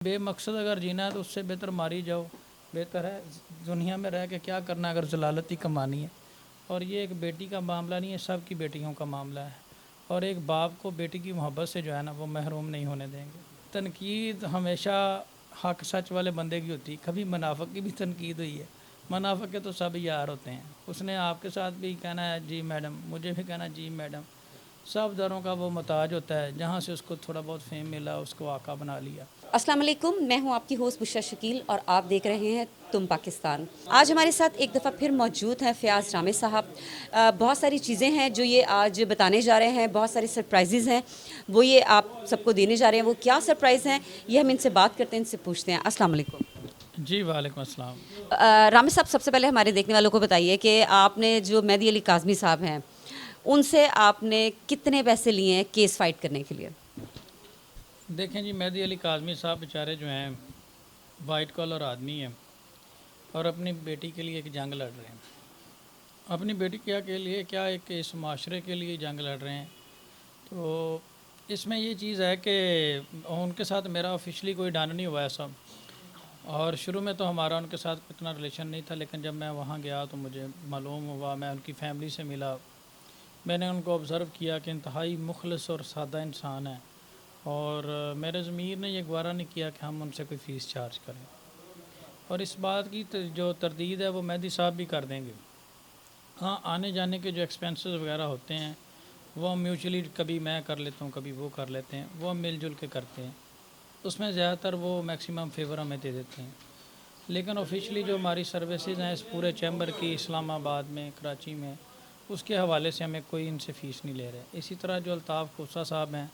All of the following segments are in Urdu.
بے مقصد اگر جینا ہے تو اس سے بہتر ماری جاؤ، بہتر ہے دنیا میں رہ کے کیا کرنا ہے اگر ضلالت ہی کمانی ہے۔ اور یہ ایک بیٹی کا معاملہ نہیں ہے، سب کی بیٹیوں کا معاملہ ہے، اور ایک باپ کو بیٹی کی محبت سے جو ہے نا وہ محروم نہیں ہونے دیں گے۔ تنقید ہمیشہ حق سچ والے بندے کی ہوتی ہے، کبھی منافق کی بھی تنقید ہوئی ہے۔ منافق کے تو سب یار ہوتے ہیں، اس نے آپ کے ساتھ بھی کہنا ہے جی میڈم، مجھے بھی کہنا جی میڈم، سب دروں کا وہ محتاج ہوتا ہے، جہاں سے اس کو تھوڑا بہت فیم ملا اس کو آقا بنا لیا۔ السلام علیکم، میں ہوں آپ کی ہوسٹ بشرا شکیل اور آپ دیکھ رہے ہیں تم پاکستان۔ آج ہمارے ساتھ ایک دفعہ پھر موجود ہیں فیاض رامے صاحب۔ بہت ساری چیزیں ہیں جو یہ آج بتانے جا رہے ہیں، بہت سارے سرپرائزز ہیں وہ یہ آپ سب کو دینے جا رہے ہیں۔ وہ کیا سرپرائز ہیں یہ ہم ان سے بات کرتے ہیں، ان سے پوچھتے ہیں۔ السلام علیکم جی وعلیکم السلام۔ رامے صاحب، سب سے پہلے ہمارے دیکھنے والوں کو بتائیے کہ آپ نے جو مہدی علی کاظمی صاحب ہیں ان سے آپ نے کتنے پیسے لیے ہیں کیس فائٹ کرنے کے لیے؟ دیکھیں جی، مہدی علی کاظمی صاحب بیچارے جو ہیں وائٹ کالر آدمی ہیں اور اپنی بیٹی کے لیے ایک جنگ لڑ رہے ہیں۔ اپنی بیٹی کے لیے کیا، ایک اس معاشرے کے لیے جنگ لڑ رہے ہیں۔ تو اس میں یہ چیز ہے کہ ان کے ساتھ میرا آفیشلی کوئی ڈن نہیں ہوا ایسا، اور شروع میں تو ہمارا ان کے ساتھ اتنا ریلیشن نہیں تھا، لیکن جب میں وہاں گیا تو مجھے معلوم ہوا، میں ان کی فیملی سے ملا، میں نے ان کو آبزرو کیا کہ انتہائی مخلص اور سادہ انسان ہیں، اور میرے ضمیر نے یہ گوارا نہیں کیا کہ ہم ان سے کوئی فیس چارج کریں، اور اس بات کی جو تردید ہے وہ مہدی صاحب بھی کر دیں گے۔ ہاں، آنے جانے کے جو ایکسپینسز وغیرہ ہوتے ہیں وہ میوچولی کبھی میں کر لیتا ہوں، کبھی وہ کر لیتے ہیں، وہ مل جل کے کرتے ہیں، اس میں زیادہ تر وہ میکسیمم فیور ہمیں دے دیتے ہیں۔ لیکن آفیشلی جو ہماری سروسز ہیں اس پورے چیمبر کی، اسلام آباد میں، کراچی میں، اس کے حوالے سے ہمیں کوئی ان سے فیس نہیں لے رہے۔ اسی طرح جو الطاف کوسہ صاحب ہیں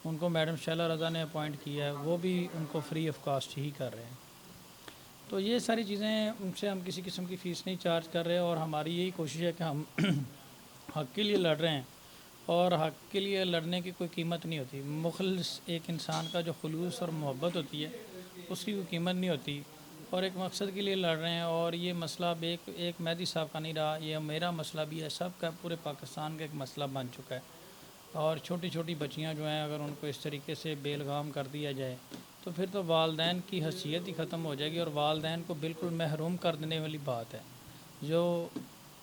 ان کو میڈم شیلہ رضا نے اپوائنٹ کیا ہے، وہ بھی ان کو فری آف کاسٹ ہی کر رہے ہیں۔ تو یہ ساری چیزیں، ان سے ہم کسی قسم کی فیس نہیں چارج کر رہے، اور ہماری یہی کوشش ہے کہ ہم حق کے لیے لڑ رہے ہیں، اور حق کے لیے لڑنے کی کوئی قیمت نہیں ہوتی۔ مخلص ایک انسان کا جو خلوص اور محبت ہوتی ہے اس کی کوئی قیمت نہیں ہوتی، اور ایک مقصد کے لیے لڑ رہے ہیں۔ اور یہ مسئلہ اب ایک مہدی صاحب کا نہیں رہا، یہ میرا مسئلہ بھی ہے، سب کا، پورے پاکستان کا ایک مسئلہ بن چکا ہے۔ اور چھوٹی چھوٹی بچیاں جو ہیں اگر ان کو اس طریقے سے بے لگام کر دیا جائے تو پھر تو والدین کی حیثیت ہی ختم ہو جائے گی، اور والدین کو بالکل محروم کر دینے والی بات ہے۔ جو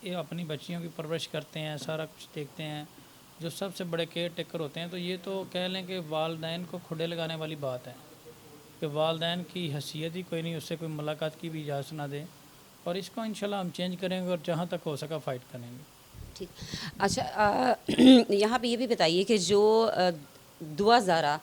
یہ اپنی بچیوں کی پرورش کرتے ہیں، سارا کچھ دیکھتے ہیں، جو سب سے بڑے کیئر ٹیکر ہوتے ہیں، تو یہ تو کہہ لیں کہ والدین کو کھڑے لگانے والی بات ہے کہ والدین کی حیثیت ہی کوئی نہیں، اس سے کوئی ملاقات کی بھی اجازت نہ دے۔ اور اس کو انشاءاللہ ہم چینج کریں گے، اور جہاں تک ہو سکا فائٹ کریں گے۔ ٹھیک، اچھا، یہاں پہ یہ بھی بتائیے کہ جو دعا زارا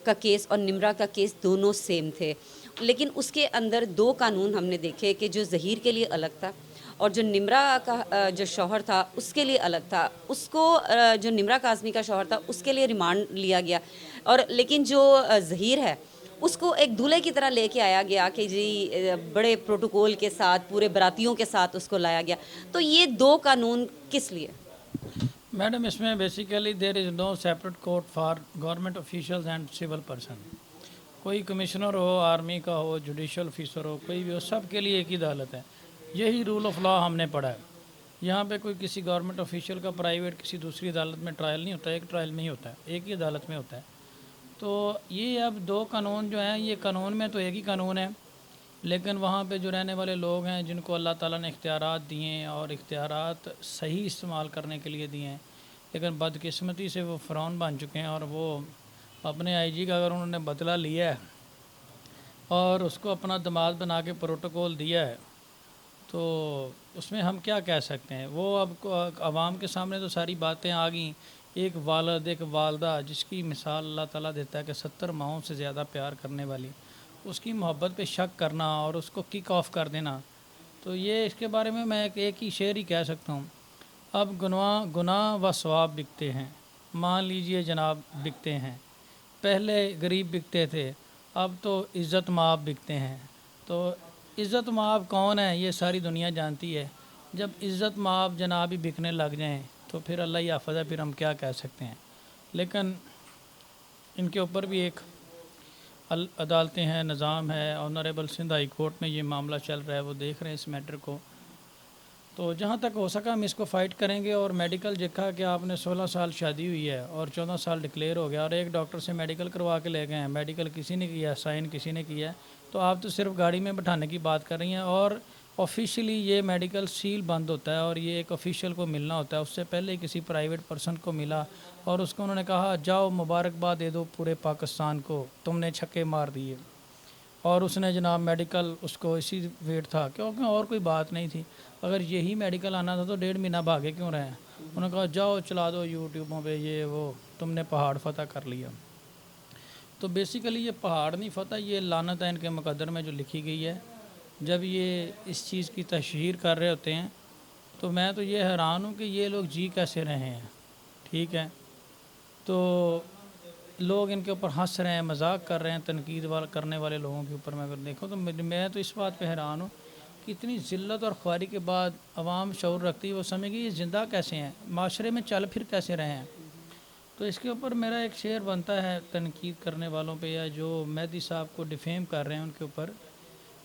کا کیس اور نمرا کا کیس دونوں سیم تھے، لیکن اس کے اندر دو قانون ہم نے دیکھے کہ جو ظہیر کے لیے الگ تھا اور جو نمرا کا جو شوہر تھا اس کے لیے الگ تھا۔ اس کو جو نمرا کاظمی کا شوہر تھا اس کے لیے ریمانڈ لیا گیا، اور لیکن جو ظہیر ہے اس کو ایک دولہے کی طرح لے کے آیا گیا کہ جی بڑے پروٹوکول کے ساتھ، پورے براتیوں کے ساتھ اس کو لایا گیا۔ تو یہ دو قانون کس لیے؟ میڈم، اس میں basically there is no separate court for government officials and civil person. کوئی کمشنر ہو، آرمی کا ہو، جوڈیشل آفیسر ہو، کوئی بھی ہو، سب کے لیے ایک ہی عدالت ہے۔ یہی رول آف لا ہم نے پڑھا ہے۔ یہاں پہ کوئی کسی گورنمنٹ آفیشیل کا پرائیویٹ کسی دوسری عدالت میں ٹرائل نہیں ہوتا، ایک ٹرائل میں ہی ہوتا ہے، ایک ہی عدالت میں ہوتا ہے۔ تو یہ اب دو قانون جو ہیں، یہ قانون میں تو ایک ہی قانون ہے، لیکن وہاں پہ جو رہنے والے لوگ ہیں جن کو اللہ تعالیٰ نے اختیارات دیے ہیں، اور اختیارات صحیح استعمال کرنے کے لیے دیے ہیں، لیکن بدقسمتی سے وہ فرعون بن چکے ہیں، اور وہ اپنے آئی جی کا اگر انہوں نے بدلہ لیا ہے اور اس کو اپنا دماد بنا کے پروٹوکول دیا ہے، تو اس میں ہم کیا کہہ سکتے ہیں؟ وہ اب عوام کے سامنے تو ساری باتیں آ گئیں۔ ایک والد، ایک والدہ جس کی مثال اللہ تعالیٰ دیتا ہے کہ 70 ماہوں سے زیادہ پیار کرنے والی، اس کی محبت پہ شک کرنا اور اس کو کک آف کر دینا، تو یہ اس کے بارے میں ایک ہی شعر ہی کہہ سکتا ہوں۔ اب گناہ و ثواب بکتے ہیں، مان لیجئے جناب بکتے ہیں، پہلے غریب بکتے تھے، اب تو عزت مآب بکتے ہیں۔ تو عزت مآب کون ہے یہ ساری دنیا جانتی ہے۔ جب عزت مآب جناب ہی بکنے لگ جائیں تو پھر اللہ ہی حافظ ہے، پھر ہم کیا کہہ سکتے ہیں۔ لیکن ان کے اوپر بھی ایک عدالتیں ہیں، نظام ہے، آنریبل سندھ ہائی کورٹ میں یہ معاملہ چل رہا ہے، وہ دیکھ رہے ہیں اس میٹر کو۔ تو جہاں تک ہو سکا ہم اس کو فائٹ کریں گے. اور میڈیکل دیکھا کہ آپ نے 16 سال شادی ہوئی ہے اور 14 سال ڈکلیئر ہو گیا اور ایک ڈاکٹر سے میڈیکل کروا کے لے گئے ہیں, میڈیکل کسی نے کیا, سائن کسی نے کیا ہے, تو آپ تو صرف گاڑی میں بٹھانے کی بات کر رہی ہیں. اور آفیشیلی یہ میڈیکل سیل بند ہوتا ہے اور یہ ایک آفیشیل کو ملنا ہوتا ہے. اس سے پہلے کسی پرائیویٹ پرسن کو ملا اور اس کو انہوں نے کہا جاؤ مبارکباد دے دو پورے پاکستان کو, تم نے چھکے مار دیے. اور اس نے جناب میڈیکل اس کو اسی ویٹ تھا کیونکہ اور کوئی بات نہیں تھی. اگر یہی میڈیکل آنا تھا تو 1.5 مہینہ بھاگے کیوں رہے ہیں. انہوں نے کہا جاؤ چلا دو یوٹیوبوں پہ یہ وہ, تم نے پہاڑ فتح کر لیا. تو بیسیکلی یہ پہاڑ نہیں فتح, یہ لعنت ہے ان کے مقدر میں جو لکھی گئی ہے. جب یہ اس چیز کی تشہیر کر رہے ہوتے ہیں تو میں تو یہ حیران ہوں کہ یہ لوگ جی کیسے رہے ہیں. ٹھیک ہے, تو لوگ ان کے اوپر ہنس رہے ہیں, مذاق کر رہے ہیں, تنقید کرنے والے لوگوں کے اوپر. میں اگر دیکھوں تو میں تو اس بات پہ حیران ہوں کہ اتنی ذلت اور خواری کے بعد عوام شعور رکھتی ہے, وہ سمجھے گی یہ زندہ کیسے ہیں, معاشرے میں چل پھر کیسے رہے ہیں. تو اس کے اوپر میرا ایک شعر بنتا ہے تنقید کرنے والوں پہ یا جو مہدی صاحب کو ڈیفیم کر رہے ہیں ان کے اوپر,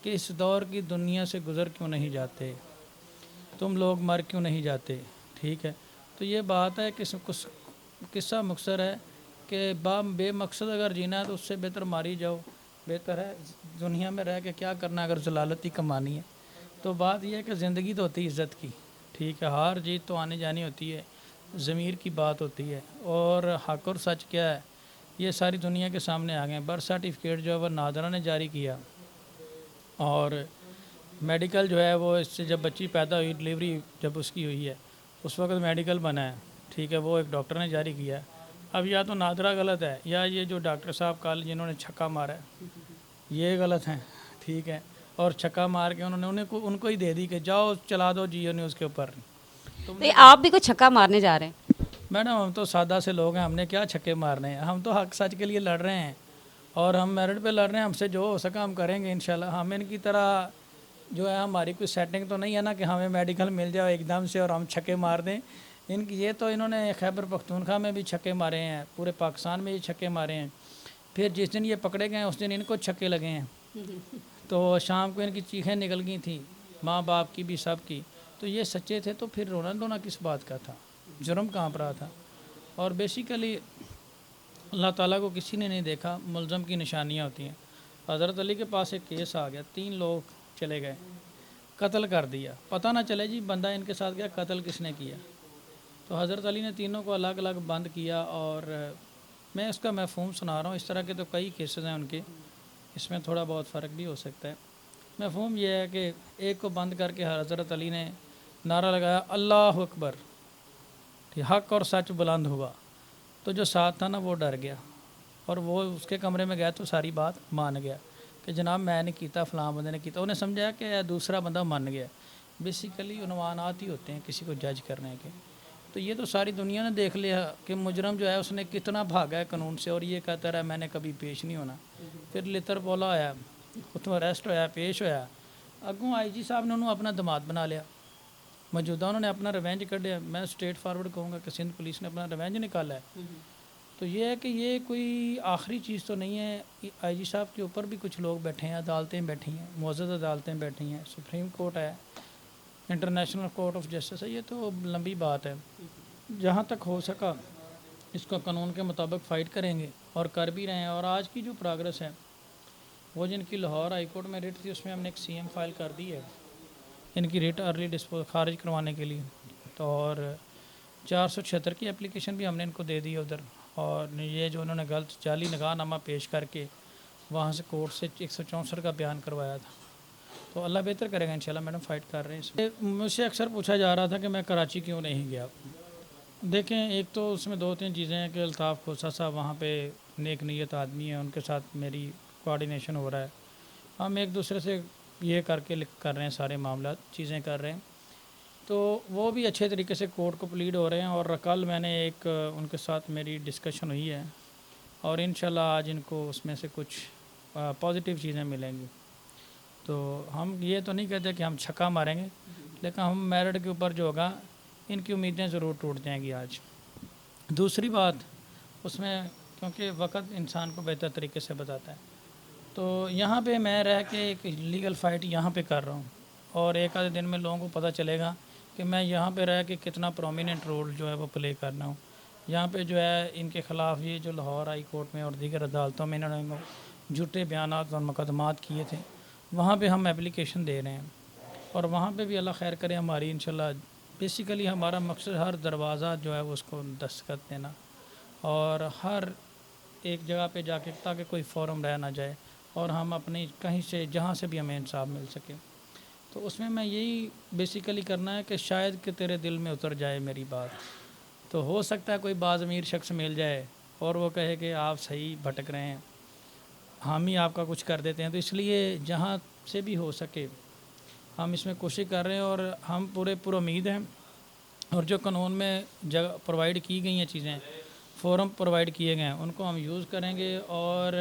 کہ اس دور کی دنیا سے گزر کیوں نہیں جاتے, تم لوگ مر کیوں نہیں جاتے. ٹھیک ہے, تو یہ بات ہے کہ قصہ مختصر ہے کہ بے مقصد اگر جینا ہے تو اس سے بہتر ماری جاؤ. بہتر ہے دنیا میں رہ کے کیا کرنا اگر ضلالت ہی کمانی ہے. تو بات یہ ہے کہ زندگی تو ہوتی ہے عزت کی. ٹھیک ہے, ہار جیت تو آنے جانی ہوتی ہے, ضمیر کی بات ہوتی ہے. اور حق اور سچ کیا ہے یہ ساری دنیا کے سامنے آ گئے. برتھ سرٹیفکیٹ جو ہے وہ نادرا نے جاری کیا, اور میڈیکل جو ہے وہ اس سے جب بچی پیدا ہوئی, ڈلیوری جب اس کی ہوئی ہے اس وقت میڈیکل بنا ہے. ٹھیک ہے, وہ ایک ڈاکٹر نے جاری کیا. اب یا تو نادرا غلط ہے یا یہ جو ڈاکٹر صاحب کل جنہوں نے چھکا مارا ہے یہ غلط ہیں. ٹھیک ہے, اور چھکا مار کے انہوں نے ان کو ہی دے دی کہ جاؤ چلا دو جیو نیوز کے اوپر. تو آپ بھی کوئی چھکا مارنے جا رہے ہیں؟ میڈم ہم تو سادہ سے لوگ ہیں, ہم نے کیا چھکے مارنے ہیں. ہم تو حق سچ کے لیے لڑ رہے ہیں اور ہم میرٹ پہ لڑ رہے ہیں. ہم سے جو ہو سکا ہم کریں گے انشاءاللہ. ہم ان کی طرح جو ہے ہماری کوئی سیٹنگ تو نہیں ہے نا کہ ہمیں میڈیکل مل جائے ایک دم سے اور ہم چھکے مار دیں. ان کی یہ تو انہوں نے خیبر پختونخوا میں بھی چھکے مارے ہیں, پورے پاکستان میں یہ چھکے مارے ہیں. پھر جس دن یہ پکڑے گئے اس دن ان کو چھکے لگے ہیں. تو شام کو ان کی چیخیں نکل گئی تھیں, ماں باپ کی بھی سب کی. تو یہ سچے تھے تو پھر رونا دھونا کس بات کا تھا, جرم کہاں پر رہا تھا. اور بیسیکلی اللہ تعالیٰ کو کسی نے نہیں دیکھا, ملزم کی نشانیاں ہوتی ہیں. حضرت علی کے پاس ایک کیس آ گیا, 3 لوگ چلے گئے, قتل کر دیا, پتہ نہ چلے جی بندہ ان کے ساتھ گیا, قتل کس نے کیا. تو حضرت علی نے تینوں کو الگ الگ بند کیا. اور میں اس کا مفہوم سنا رہا ہوں, اس طرح کے تو کئی کیسز ہیں ان کے, اس میں تھوڑا بہت فرق بھی ہو سکتا ہے. مفہوم یہ ہے کہ ایک کو بند کر کے حضرت علی نے نعرہ لگایا اللہ اکبر, حق اور سچ بلند ہوا. تو جو ساتھ تھا نا وہ ڈر گیا اور وہ اس کے کمرے میں گیا تو ساری بات مان گیا کہ جناب میں نے کیتا, فلاں بندے نے کیتا. انہیں سمجھا کہ دوسرا بندہ مان گیا. بیسیکلی عنوانات ہی ہوتے ہیں کسی کو جج کرنے کے. تو یہ تو ساری دنیا نے دیکھ لیا کہ مجرم جو ہے اس نے کتنا بھاگا ہے قانون سے, اور یہ کہتا رہا میں نے کبھی پیش نہیں ہونا. پھر لتر پولا ہویا, اتوں اریسٹ ہویا, پیش ہویا. اگوں آئی جی صاحب نے انہوں اپنا دماد بنا لیا. موجودہ انہوں نے اپنا ریونج کڈیا. میں اسٹریٹ فارورڈ کہوں گا کہ سندھ پولیس نے اپنا ریونج نکالا ہے. تو یہ ہے کہ یہ کوئی آخری چیز تو نہیں ہے. آئی جی صاحب کے اوپر بھی کچھ لوگ بیٹھے ہیں, عدالتیں بیٹھی ہیں, معزز عدالتیں بیٹھی ہیں, سپریم کورٹ ہے, انٹرنیشنل کورٹ آف جسٹس ہے. یہ تو لمبی بات ہے. جہاں تک ہو سکا اس کو قانون کے مطابق فائٹ کریں گے اور کر بھی رہے ہیں. اور آج کی جو پروگرس ہے وہ جن کی لاہور ہائی کورٹ میں ریٹ تھی اس میں ہم نے ایک سی ایم فائل کر دی ہے ان کی ریٹ ارلی ڈسپوز خارج کروانے کے لیے. تو اور 476 کی اپلیکیشن بھی ہم نے ان کو دے دی ہے ادھر. اور یہ جو انہوں نے غلط جعلی نگاہ نامہ پیش کر کے وہاں سے کورٹ سے 164 کا بیان کروایا تھا. تو اللہ بہتر کرے گا انشاءاللہ. میڈم فائٹ کر رہے ہیں اس میں. مجھ سے اکثر پوچھا جا رہا تھا کہ میں کراچی کیوں نہیں گیا. دیکھیں ایک تو اس میں 2-3 چیزیں ہیں کہ الطاف کھوسا صاحب وہاں پہ نیک نیت آدمی ہیں, ان کے ساتھ میری کوآرڈینیشن ہو رہا ہے. ہم ایک دوسرے سے یہ کر رہے ہیں, سارے معاملات چیزیں کر رہے ہیں. تو وہ بھی اچھے طریقے سے کورٹ کو پلیڈ ہو رہے ہیں. اور کل میں نے ایک ان کے ساتھ میری ڈسکشن ہوئی ہے اور انشاءاللہ آج ان کو اس میں سے کچھ پازیٹیو چیزیں ملیں گی. تو ہم یہ تو نہیں کہتے کہ ہم چھکا ماریں گے, لیکن ہم میرٹ کے اوپر جو ہوگا ان کی امیدیں ضرور ٹوٹ جائیں گی آج. دوسری بات اس میں کیونکہ وقت انسان کو بہتر طریقے سے بتاتا ہے, تو یہاں پہ میں رہ کے ایک لیگل فائٹ یہاں پہ کر رہا ہوں اور ایک آدھے دن میں لوگوں کو پتہ چلے گا کہ میں یہاں پہ رہ کے کتنا پرومیننٹ رول جو ہے وہ پلے کرنا ہوں. یہاں پہ جو ہے ان کے خلاف یہ جو لاہور ہائی کورٹ میں اور دیگر عدالتوں میں انہوں نے جھوٹے بیانات اور مقدمات کیے تھے, وہاں پہ ہم اپلیکیشن دے رہے ہیں, اور وہاں پہ بھی اللہ خیر کرے ہماری انشاءاللہ. بیسیکلی ہمارا مقصد ہر دروازہ جو ہے اس کو دستخط دینا, اور ہر ایک جگہ پہ جا کے تاکہ کوئی فورم رہ نہ جائے, اور ہم اپنی کہیں سے جہاں سے بھی ہمیں انصاف مل سکے. تو اس میں یہی بیسیکلی کرنا ہے کہ شاید کہ تیرے دل میں اتر جائے میری بات. تو ہو سکتا ہے کوئی باز امیر شخص مل جائے اور وہ کہے کہ آپ صحیح بھٹک رہے ہیں, ہم ہی آپ کا کچھ کر دیتے ہیں. تو اس لیے جہاں سے بھی ہو سکے ہم اس میں کوشش کر رہے ہیں, اور ہم پورے پر امید ہیں. اور جو قانون میں جگہ پرووائڈ کی گئی ہیں چیزیں, فورم پرووائڈ کیے گئے ہیں, ان کو ہم یوز کریں گے. اور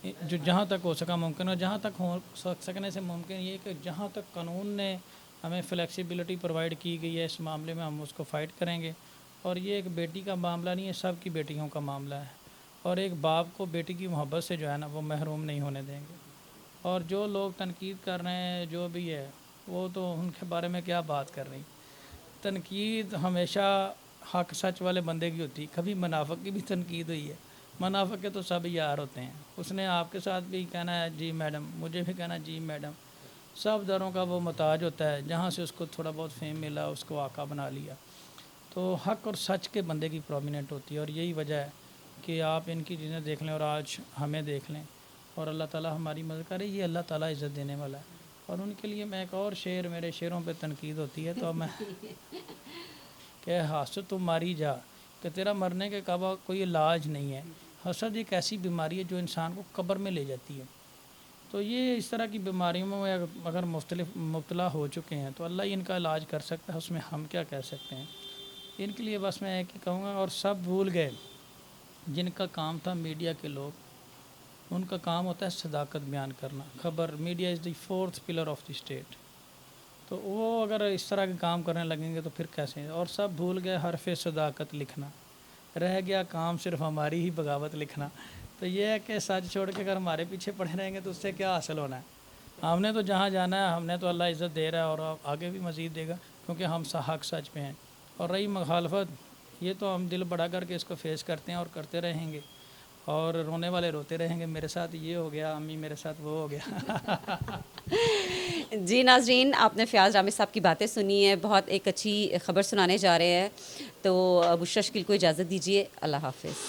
جو جہاں تک ہو سکا ممکن, اور جہاں تک ہو سکنے سے ممکن یہ کہ جہاں تک قانون نے ہمیں فلیکسیبلٹی پرووائڈ کی گئی ہے اس معاملے میں, ہم اس کو فائٹ کریں گے. اور یہ ایک بیٹی کا معاملہ نہیں ہے, سب کی بیٹیوں کا معاملہ ہے, اور ایک باپ کو بیٹی کی محبت سے جو ہے نا وہ محروم نہیں ہونے دیں گے. اور جو لوگ تنقید کر رہے ہیں جو بھی ہے, وہ تو ان کے بارے میں کیا بات کر رہی. تنقید ہمیشہ حق سچ والے بندے کی ہوتی, کبھی منافق کی بھی تنقید ہوئی ہے. منافق کے تو سب یار ہوتے ہیں, اس نے آپ کے ساتھ بھی کہنا ہے جی میڈم, مجھے بھی کہنا جی میڈم. سب دروں کا وہ محتاج ہوتا ہے, جہاں سے اس کو تھوڑا بہت فیم ملا اس کو آقا بنا لیا. تو حق اور سچ کے بندے کی پرومیننٹ ہوتی ہے, اور یہی وجہ ہے کہ آپ ان کی چیزیں دیکھ لیں اور آج ہمیں دیکھ لیں, اور اللہ تعالیٰ ہماری مدد کرے. یہ اللہ تعالیٰ عزت دینے والا ہے. اور ان کے لیے میں ایک اور شعر, میرے شعروں پہ تنقید ہوتی ہے تو میں کہ حسد تو ماری جا, کہ تیرا مرنے کے قبل کوئی علاج نہیں ہے. حسد ایک ایسی بیماری ہے جو انسان کو قبر میں لے جاتی ہے. تو یہ اس طرح کی بیماریوں میں اگر مبتلا ہو چکے ہیں تو اللہ ہی ان کا علاج کر سکتا ہے, اس میں ہم کیا کہہ سکتے ہیں. ان کے لیے بس میں ایک ہی کہوں گا, اور سب بھول گئے جن کا کام تھا میڈیا کے لوگ, ان کا کام ہوتا ہے صداقت بیان کرنا. خبر, media is the 4th pillar of the state. تو وہ اگر اس طرح کے کام کرنے لگیں گے تو پھر کیسے. اور سب بھول گئے حرف صداقت لکھنا, رہ گیا کام صرف ہماری ہی بغاوت لکھنا. تو یہ ہے کہ سچ چھوڑ کے اگر ہمارے پیچھے پڑے رہیں گے تو اس سے کیا حاصل ہونا ہے. ہم نے تو جہاں جانا ہے, ہم نے تو اللہ عزت دے رہا ہے اور آگے بھی مزید دے گا, کیونکہ ہم حق سچ پہ ہیں. اور رہی مخالفت, یہ تو ہم دل بڑا کر کے اس کو فیس کرتے ہیں اور کرتے رہیں گے, اور رونے والے روتے رہیں گے, میرے ساتھ یہ ہو گیا, امی میرے ساتھ وہ ہو گیا. جی ناظرین, آپ نے فیاض رامز صاحب کی باتیں سنی ہیں, بہت ایک اچھی خبر سنانے جا رہے ہیں. تو بشرا شکیل کو اجازت دیجیے, اللہ حافظ.